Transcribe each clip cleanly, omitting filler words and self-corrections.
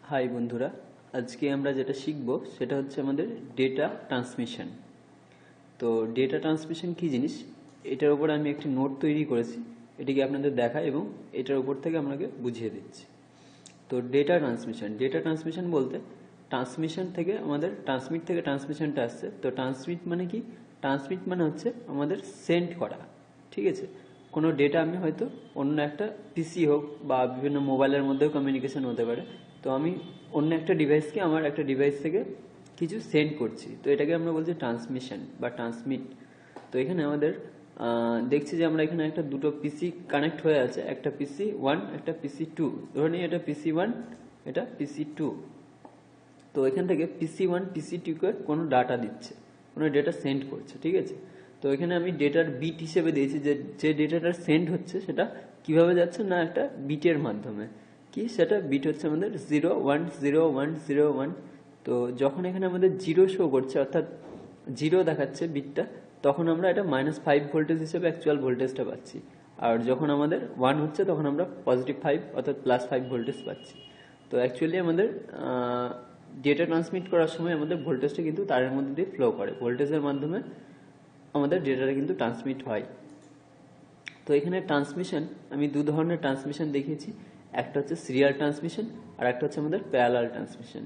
High বন্ধুরা, আজকে আমরা যেটা শিখব সেটা হচ্ছে আমাদের ডেটা ট্রান্সমিশন। তো ডেটা ট্রান্সমিশন কী জিনিস, এটার উপর আমি একটি নোট তৈরি করেছি, এটিকে আপনাদের দেখাই এবং এটার উপর থেকে আপনাকে বুঝিয়ে দিচ্ছি। তো ডেটা ট্রান্সমিশন বলতে ট্রান্সমিশন থেকে আমাদের ট্রান্সমিট থেকে ট্রান্সমিশনটা আসছে। তো ট্রান্সমিট মানে কি? ট্রান্সমিট মানে হচ্ছে আমাদের সেন্ড করা, ঠিক আছে? কোনো ডেটা আমি হয়তো অন্য একটা পিসি হোক বা বিভিন্ন মোবাইলের মধ্যেও কমিউনিকেশন হতে পারে, তো আমি অন্য একটা ডিভাইসকে আমার একটা ডিভাইস থেকে কিছু সেন্ড করছি, তো এটাকে আমরা বলছি ট্রান্সমিশন বা ট্রান্সমিট। তো এখানে আমাদের দেখছি যে আমরা এখানে একটা দুটো পিসি কানেক্ট হয়ে আছে, একটা পিসি ওয়ান একটা পিসি টু। ধরে নিই এটা পিসি ওয়ান, এটা পিসি টু। তো এখান থেকে পিসি ওয়ান পিসি টুকে কোনো ডাটা দিচ্ছে, কোনো ডেটা সেন্ড করছে, ঠিক আছে? তো এখানে আমি ডেটার বিট হিসেবে দিয়েছি যে যে ডেটাটা সেন্ড হচ্ছে সেটা কিভাবে যাচ্ছে না একটা বিটের মাধ্যমে। কি সেটা বিট হচ্ছে আমাদের 0 1 0 1 0 1। তো যখন এখানে আমাদের জিরো শো করছে, অর্থাৎ জিরো দেখাচ্ছে বিটটা, তখন আমরা এটা -5 ভোল্টেজ হিসেবে অ্যাকচুয়াল ভোল্টেজটা পাচ্ছি। আর যখন আমাদের 1 হচ্ছে তখন আমরা +5 অর্থাৎ +5 ভোল্টেজ পাচ্ছি। তো অ্যাকচুয়ালি আমাদের ডেটা ট্রান্সমিট করার সময় আমাদের ভোল্টেজটা কিন্তু তারের মধ্যে দিয়ে ফ্লো করে, ভোল্টেজের মাধ্যমে আমাদের ডেটাটা কিন্তু ট্রান্সমিট হয়। তো এখানে ট্রান্সমিশন আমি দু ধরনের ট্রান্সমিশন দেখিয়েছি, একটা হচ্ছে সিরিয়াল ট্রান্সমিশন আর একটা হচ্ছে আমাদের প্যারালাল ট্রান্সমিশন।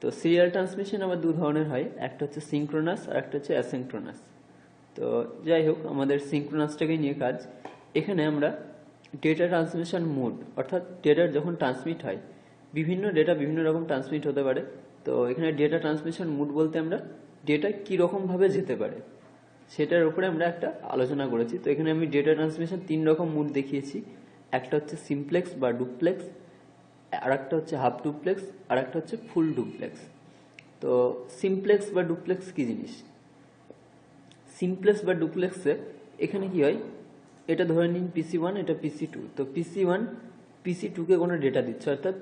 তো সিরিয়াল ট্রান্সমিশন আবার দু ধরনের হয়, একটা হচ্ছে সিঙ্ক্রোনাস আর একটা হচ্ছে অ্যাসিঙ্ক্রোনাস। তো যাই হোক, আমাদের সিঙ্ক্রোনাসটাকে নিয়ে কাজ। এখানে আমরা ডেটা ট্রান্সমিশন মোড, অর্থাৎ ডেটার যখন ট্রান্সমিট হয়, বিভিন্ন ডেটা বিভিন্ন রকম ট্রান্সমিট হতে পারে। তো এখানে ডেটা ট্রান্সমিশন মোড বলতে আমরা ডেটা কীরকমভাবে যেতে পারে সেটার উপরে আমরা একটা আলোচনা করেছি। তো এখানে আমি ডেটা ট্রান্সমিশন 3 রকম মোড দেখিয়েছি। একটা হচ্ছে সিমপ্লেক্স বা ডুপ্লেক্স, আর একটা হচ্ছে হাফ ডুপ্লেক্স, আর একটা হচ্ছে ফুল ডুপ্লেক্স। তো সিমপ্লেক্স বা ডুপ্লেক্স কি জিনিস? সিমপ্লেক্স বা ডুপ্লেক্সে এখানে কি হয়, এটা ধরে নিন পিসি ওয়ান, এটা পিসি টু। তো পিসি ওয়ান পিসি টুকে কোনো ডেটা দিচ্ছে, অর্থাৎ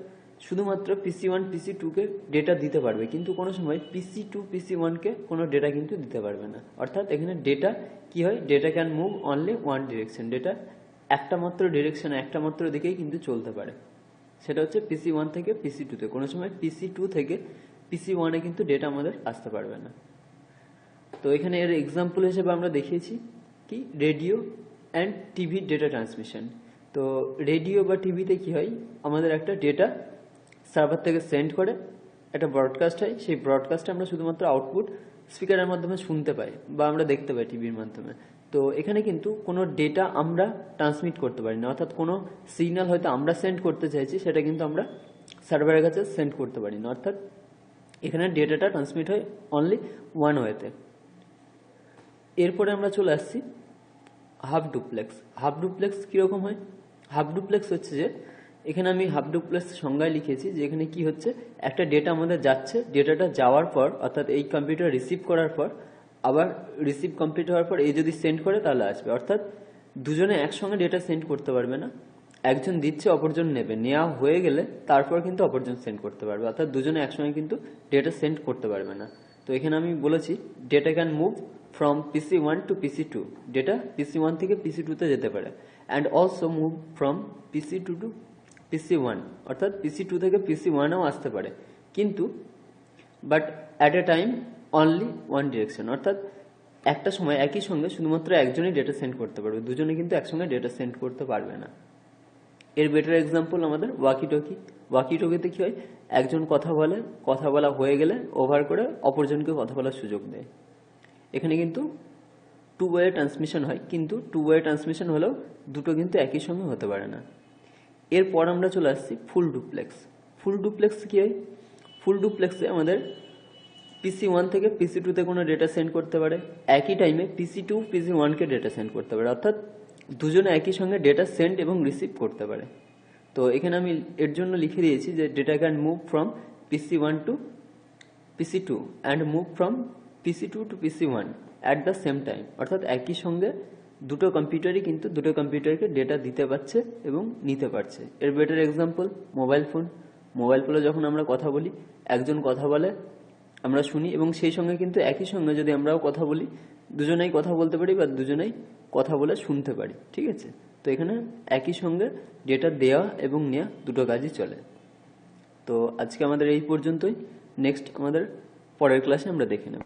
শুধুমাত্র পিসি ওয়ান পিসি টুকে ডেটা দিতে পারবে, কিন্তু কোনো সময় পিসি টু পিসি ওয়ানকে কোনো ডেটা কিন্তু দিতে পারবে না। অর্থাৎ এখানে ডেটা কি হয়, data can move only one direction, data একটা মাত্র ডিরেকশনে একটা মাত্র দিকেই কিন্তু চলতে পারে। সেটা হচ্ছে পিসি ওয়ান থেকে পিসি টুতে, কোনো সময় পিসি টু থেকে পিসি ওয়ানে কিন্তু ডেটা আমাদের আসতে পারবে না। তো এখানে এর এক্সাম্পল হিসেবে আমরা দেখিয়েছি কি radio and TV data transmission. তো রেডিও বা টিভিতে কি হয়, আমাদের একটা ডেটা সার্ভার থেকে সেন্ড করে, একটা ব্রডকাস্ট হয়, সেই ব্রডকাস্টে আমরা শুধুমাত্র আউটপুট স্পিকারের মাধ্যমে শুনতে পাই বা আমরা দেখতে পাই টিভির মাধ্যমে। তো এখানে কিন্তু কোনো ডেটা আমরা ট্রান্সমিট করতে পারি না, অর্থাৎ কোনো সিগন্যাল হয়তো আমরা সেন্ড করতে চাইছি, সেটা কিন্তু আমরা সার্ভারের কাছে সেন্ড করতে পারি না। অর্থাৎ এখানে ডেটাটা ট্রান্সমিট হয় অনলি ওয়ান ওয়েতে। এরপরে আমরা চলে আসছি হাফ ডুপ্লেক্স। হাফ ডুপ্লেক্স কীরকম হয়? হাফ ডুপ্লেক্স হচ্ছে যে, এখানে আমি হাফ ডুপ্লেক্স সংজ্ঞায় লিখেছি যে এখানে কি হচ্ছে, একটা ডেটা আমাদের যাচ্ছে, ডেটাটা যাওয়ার পর অর্থাৎ এই কম্পিউটার রিসিভ করার পর আবার রিসিভ কমপ্লিট হওয়ার পর এই যদি সেন্ড করে তাহলে আসবে। অর্থাৎ দুজনে একসঙ্গে ডেটা সেন্ড করতে পারবে না, একজন দিচ্ছে অপরজন নেবে, নেওয়া হয়ে গেলে তারপর কিন্তু অপরজন সেন্ড করতে পারবে, অর্থাৎ দুজনে একসঙ্গে কিন্তু ডেটা সেন্ড করতে পারবে না। তো এখানে আমি বলেছি data can move from PC one to PC two, data PC one থেকে পিসি টুতে যেতে পারে, and also move from PC two to PC one, অর্থাৎ পিসি টু থেকে পিসি ওয়ানেও আসতে পারে, কিন্তু but at a time only one direction, অর্থাৎ একটা সময় একই সঙ্গে শুধুমাত্র একজনই ডেটা সেন্ড করতে পারবে, দুজনে কিন্তু একসঙ্গে ডেটা সেন্ড করতে পারবে না। এর বেটার এক্সাম্পল আমাদের ওয়াকি টকি। ওয়াকি টকিতে কি হয়, একজন কথা বলে, কথা বলা হয়ে গেলে ওভার করে অপরজনকে কথা বলার সুযোগ দেয়। এখানে কিন্তু টু ওয়ে ট্রান্সমিশন হয়, কিন্তু টু ওয়ে ট্রান্সমিশন হলেও দুটো কিন্তু একই সঙ্গে হতে পারে না। এরপর আমরা চলে আসছি ফুল ডুপ্লেক্স। ফুল ডুপ্লেক্স কি হয়? ফুল ডুপ্লেক্সে আমাদের পিসি ওয়ান থেকে পিসি টুতে কোনো ডেটা সেন্ড করতে পারে, একই টাইমে পিসি টু পিসি ওয়ানকে ডেটা সেন্ড করতে পারে, অর্থাৎ দুজনে একই সঙ্গে ডেটা সেন্ড এবং রিসিভ করতে পারে। তো এখানে আমি এর জন্য লিখে দিয়েছি যে data can move from PC one to PC two and move from PC two to PC one at the same time, অর্থাৎ একই সঙ্গে দুটো কম্পিউটারই কিন্তু দুটো কম্পিউটারকে ডেটা দিতে পারছে এবং নিতে পারছে। এর better example mobile phone. Mobile ফোনে যখন আমরা কথা বলি, একজন কথা বলে আমরা শুনি, এবং সেই সঙ্গে কিন্তু একই সঙ্গে যদি আমরাও কথা বলি, দুজনেই কথা বলতে পারি বা দুজনেই কথা বলে শুনতে পারি, ঠিক আছে? তো এখানে একই সঙ্গে ডেটা দেওয়া এবং নেওয়া দুটো কাজই চলে। তো আজকে আমাদের এই পর্যন্তই, নেক্সট আমাদের পরের ক্লাসে আমরা দেখে নেব।